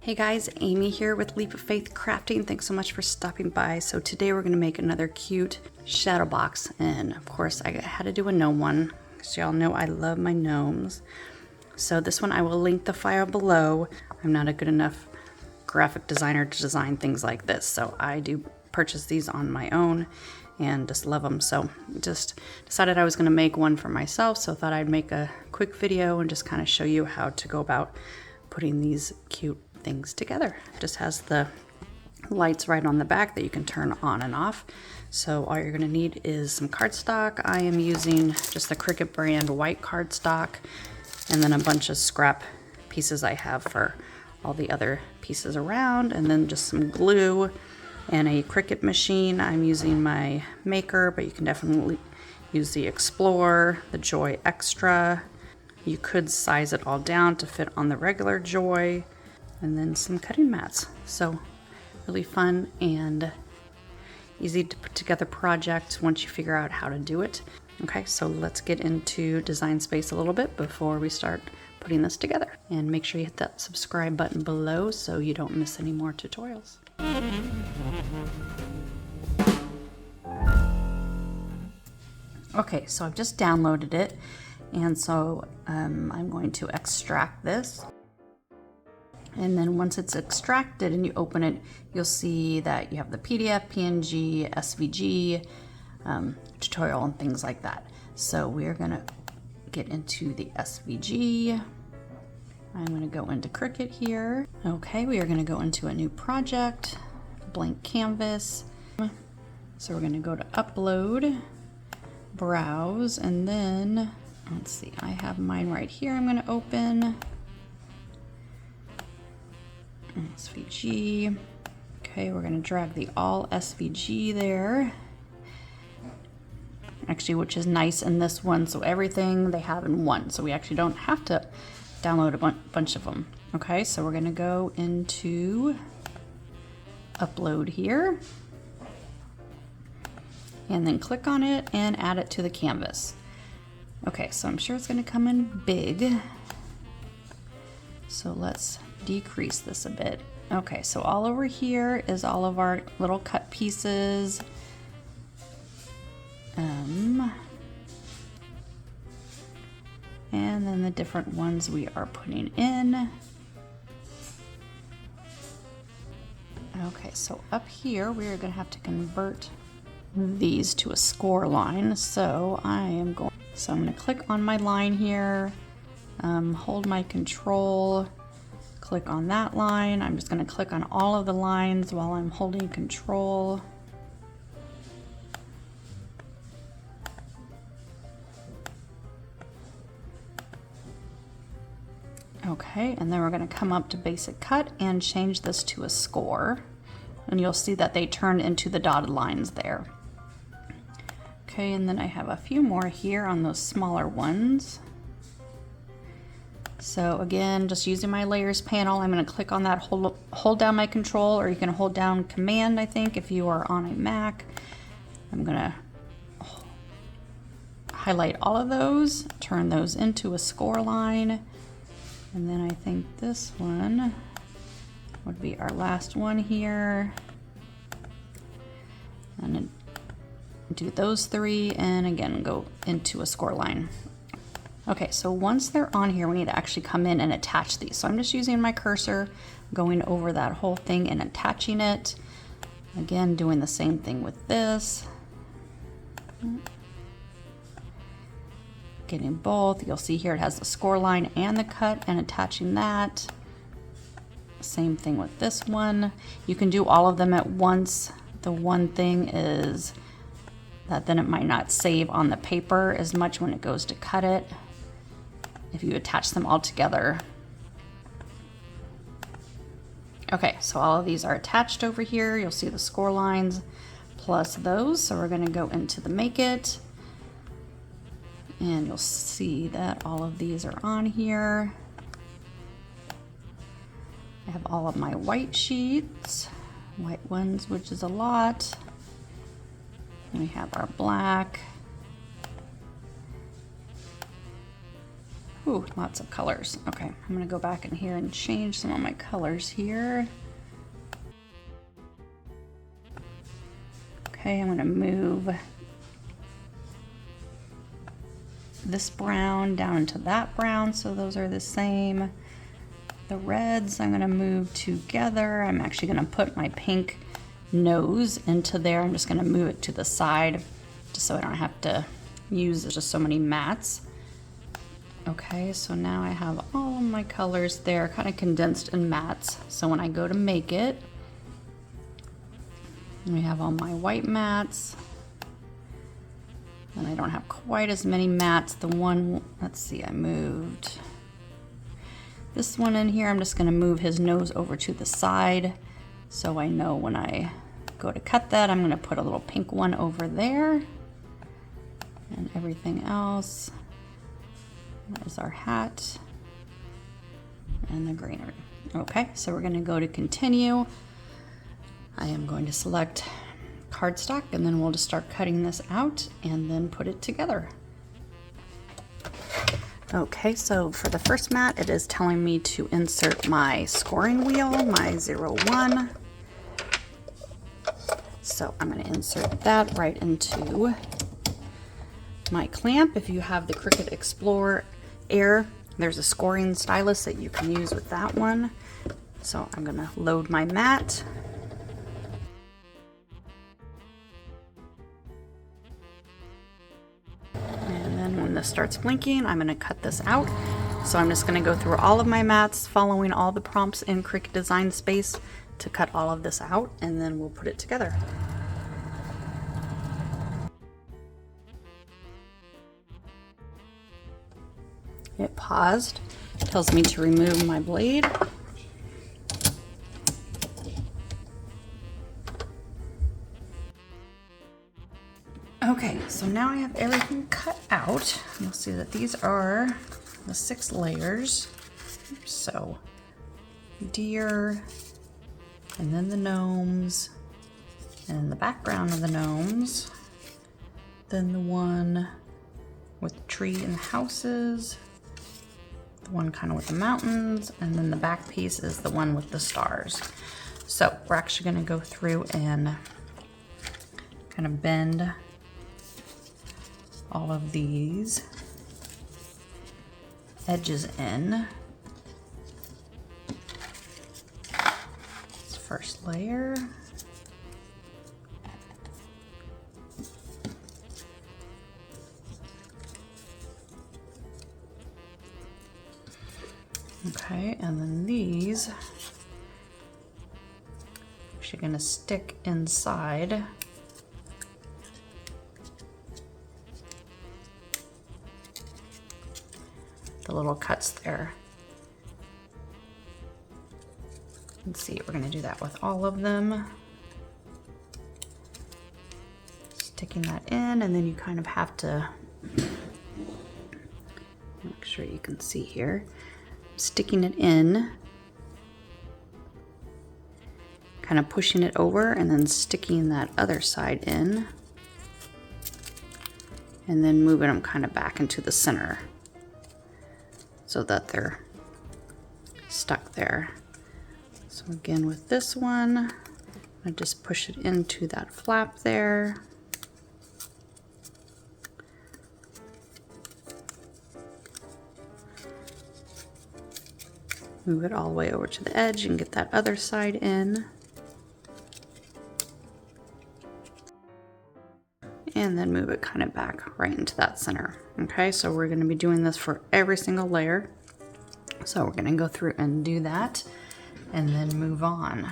Hey guys, Amy here with Leap of Faith Crafting. Thanks so much for stopping by. So today we're going to make another cute shadow box, and of course I had to do a gnome one because y'all know I love my gnomes. So this one I will link the file below. I'm not a good enough graphic designer to design things like this, so I do purchase these on my own and just love them. So just decided I was going to make one for myself, so thought I'd make a quick video and just kind of show you how to go about putting these cute things together. It just has the lights right on the back that you can turn on and off. So all you're going to need is some cardstock. I am using just the Cricut brand white cardstock, and then a bunch of scrap pieces I have for all the other pieces around, and then just some glue and a Cricut machine. I'm using my Maker, but you can definitely use the Explorer, the Joy Extra. You could size it all down to fit on the regular Joy, and then some cutting mats. So really fun and easy to put together project once you figure out how to do it. Okay, so let's get into Design Space a little bit before we start putting this together. And make sure you hit that subscribe button below so you don't miss any more tutorials. Okay, so I've just downloaded it, and so I'm going to extract this. And then once it's extracted and you open it, you'll see that you have the PDF, PNG, SVG, tutorial, and things like that. So we're gonna get into the SVG. I'm gonna go into Cricut here. Okay, we are gonna go into a new project, blank canvas. So we're gonna go to upload, browse, and then, let's see, I have mine right here I'm gonna open. SVG. Okay, we're going to drag the all SVG there. Actually, which is nice in this one, so everything they have in one. So we actually don't have to download a bunch of them. Okay, so we're going to go into upload here. And then click on it and add it to the canvas. Okay, so I'm sure it's going to come in big. So let's decrease this a bit. Okay, so all over here is all of our little cut pieces. And then the different ones we are putting in. Okay, so up here we are going to have to convert these to a score line. So I'm going to click on my line here, hold my control, click on that line. I'm just going to click on all of the lines while I'm holding control. Okay, and then we're going to come up to basic cut and change this to a score. And you'll see that they turned into the dotted lines there. Okay, and then I have a few more here on those smaller ones. So again, just using my layers panel, I'm going to click on that, hold down my control, or you can hold down command, I think, if you are on a Mac. I'm going to highlight all of those, turn those into a score line, and then I think this one would be our last one here. And then do those three, and again, go into a score line. Okay, so once they're on here, we need to actually come in and attach these. So I'm just using my cursor, going over that whole thing and attaching it. Again, doing the same thing with this. Getting both. You'll see here it has the score line and the cut, and attaching that. Same thing with this one. You can do all of them at once. The one thing is that then it might not save on the paper as much when it goes to cut it if you attach them all together. Okay, so all of these are attached over here. You'll see the score lines plus those. So we're going to go into the Make It, and you'll see that all of these are on here. I have all of my white sheets, white ones, which is a lot. And we have our black. Ooh, lots of colors. Okay, I'm gonna go back in here and change some of my colors here. Okay, I'm gonna move this brown down into that brown, so those are the same. The reds I'm gonna move together. I'm actually gonna put my pink nose into there. I'm just gonna move it to the side just so I don't have to use just so many mats. Okay, so now I have all of my colors there, kind of condensed in mats. So when I go to make it, we have all my white mats. And I don't have quite as many mats. The one, let's see, I moved this one in here. I'm just gonna move his nose over to the side so I know when I go to cut that, I'm gonna put a little pink one over there. And everything else, that is our hat and the greenery. Okay, so we're gonna go to continue. I am going to select cardstock and then we'll just start cutting this out and then put it together. Okay, so for the first mat, it is telling me to insert my scoring wheel, my 01. So I'm going to insert that right into my clamp. If you have the Cricut Explorer Air, there's a scoring stylus that you can use with that one. So I'm going to load my mat. When this starts blinking, I'm going to cut this out. So I'm just going to go through all of my mats, following all the prompts in Cricut Design Space to cut all of this out, and then we'll put it together. It paused, tells me to remove my blade. Okay, so now I have everything cut out. You'll see that these are the 6 layers. So, deer, and then the gnomes, and the background of the gnomes, then the one with the tree and the houses, the one kind of with the mountains, and then the back piece is the one with the stars. So we're actually going to go through and kind of bend all of these edges in. This first layer. Okay, and then these actually going to stick inside the little cuts there. Let's see, we're going to do that with all of them. Sticking that in, and then you kind of have to make sure you can see here. Sticking it in, kind of pushing it over, and then sticking that other side in, and then moving them kind of back into the center so that they're stuck there. So again with this one, I just push it into that flap there. Move it all the way over to the edge and get that other side in. And then move it kind of back right into that center. Okay, so we're going to be doing this for every single layer. So we're going to go through and do that and then move on.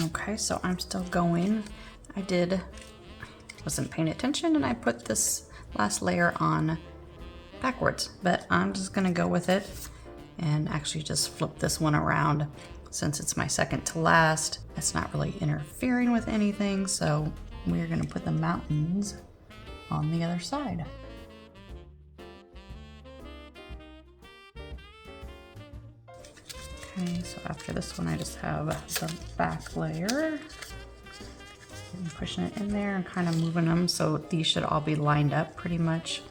Okay, so I'm still going. Wasn't paying attention and I put this last layer on backwards, but I'm just gonna go with it and actually just flip this one around since it's my second to last, it's not really interfering with anything, so we're gonna put the mountains on the other side. Okay, so after this one, I just have the back layer. And pushing it in there and kind of moving them so these should all be lined up pretty much.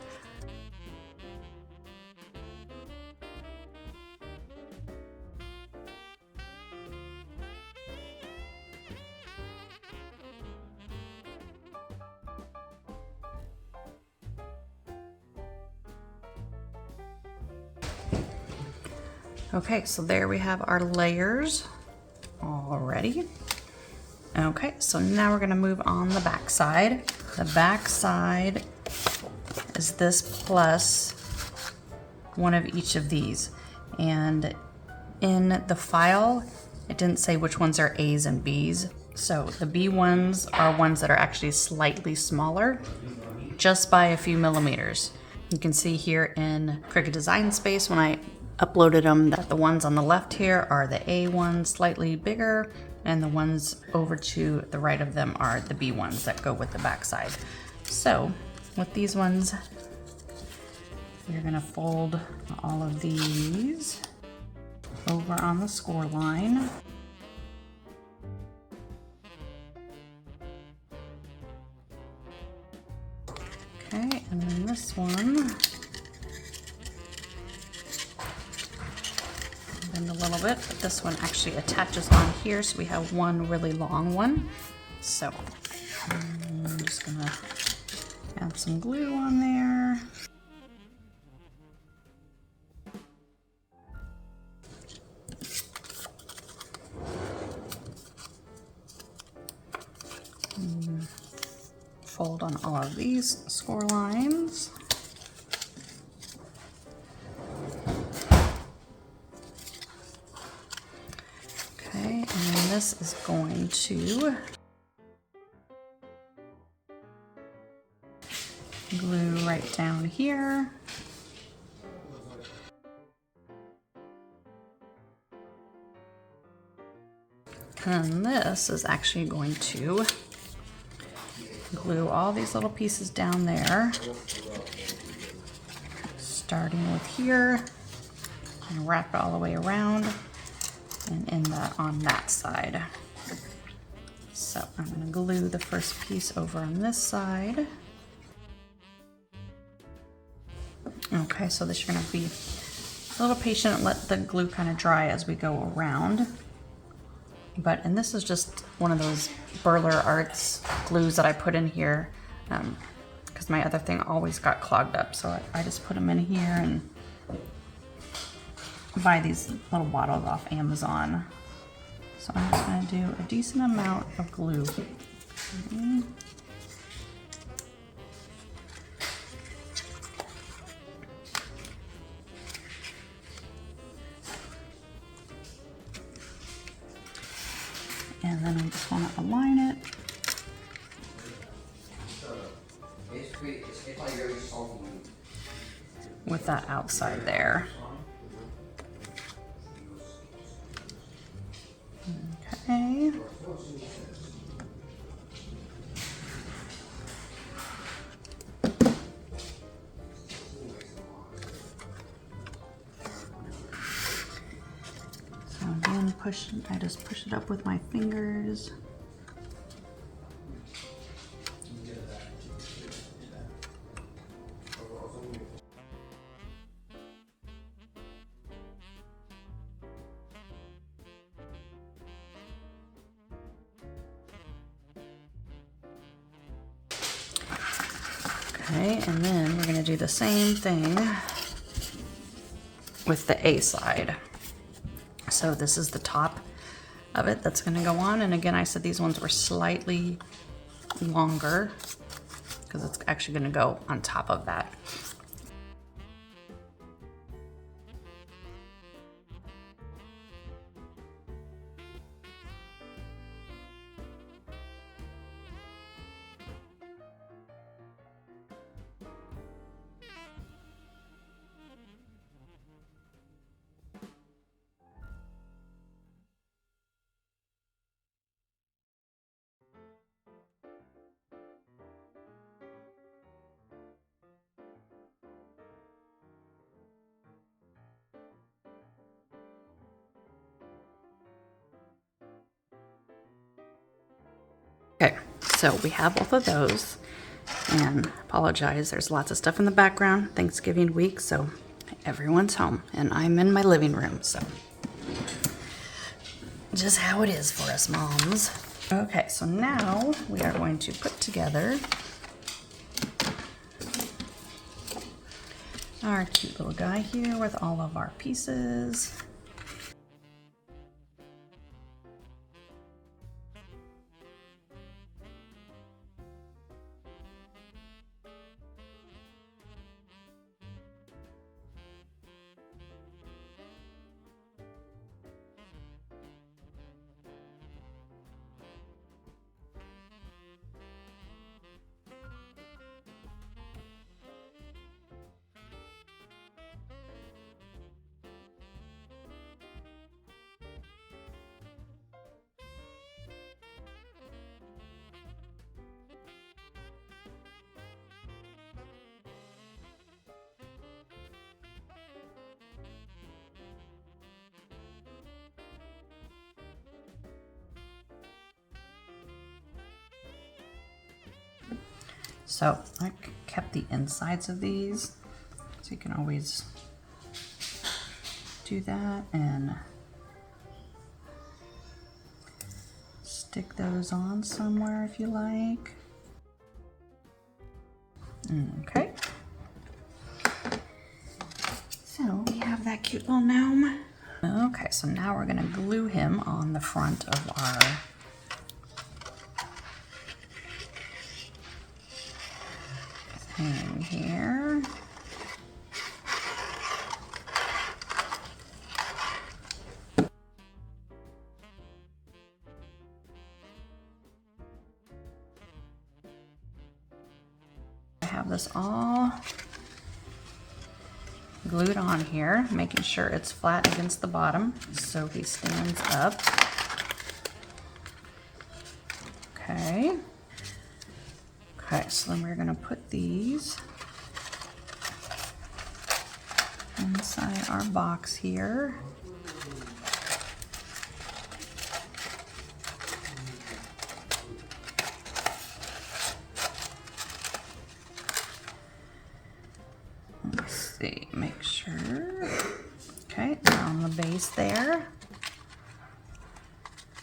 Okay, so there we have our layers already. Okay, so now we're gonna move on the back side. The back side is this plus one of each of these. And in the file, it didn't say which ones are A's and B's. So the B ones are ones that are actually slightly smaller, just by a few millimeters. You can see here in Cricut Design Space when I uploaded them that the ones on the left here are the A ones, slightly bigger, and the ones over to the right of them are the B ones that go with the back side. So with these ones, you're gonna fold all of these over on the score line. Okay, and then this one, bend a little bit, but this one actually attaches on here, so we have one really long one. So I'm just gonna add some glue on there. And fold on all of these score lines. Okay, and then this is going to glue right down here. And this is actually going to glue all these little pieces down there, starting with here and wrap it all the way around and end that on that side. So I'm going to glue the first piece over on this side. Okay, so this you're going to be a little patient and let the glue kind of dry as we go around. And this is just one of those Burler Arts glues that I put in here because my other thing always got clogged up. So I just put them in here and buy these little bottles off Amazon. So I'm just going to do a decent amount of glue. Okay. And then I just want to align it. With that outside there. Okay. So again, I just push it up with my fingers. Okay, and then we're gonna do the same thing with the A side. So this is the top of it that's gonna go on. And again, I said these ones were slightly longer because it's actually gonna go on top of that. So we have both of those, and apologize, there's lots of stuff in the background, Thanksgiving week, so everyone's home, and I'm in my living room, so just how it is for us moms. Okay, so now we are going to put together our cute little guy here with all of our pieces. So I kept the insides of these, so you can always do that and stick those on somewhere if you like. Okay. So we have that cute little gnome. Okay, so now we're gonna glue him on the front of our thing here. I have this all glued on here, making sure it's flat against the bottom so he stands up. Okay. Okay, so then we're going to put these inside our box here. Let's see, make sure. Okay, on the base there.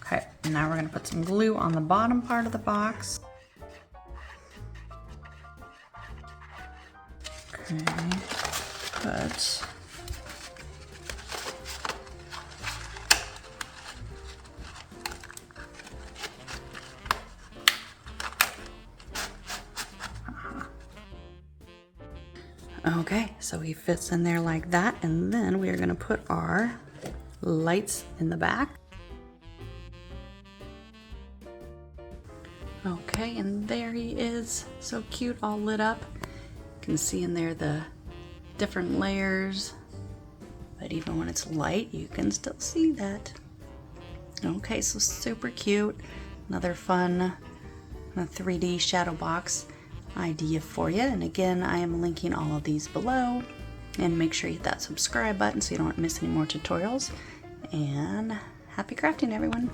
Okay, now we're going to put some glue on the bottom part of the box. Okay, put okay, so he fits in there like that, and then we are going to put our lights in the back. Okay, and there he is, so cute, all lit up. You can see in there the different layers, but even when it's light you can still see that. Okay, so super cute. Another fun 3D shadow box idea for you, and again I am linking all of these below, and make sure you hit that subscribe button so you don't miss any more tutorials, and happy crafting everyone.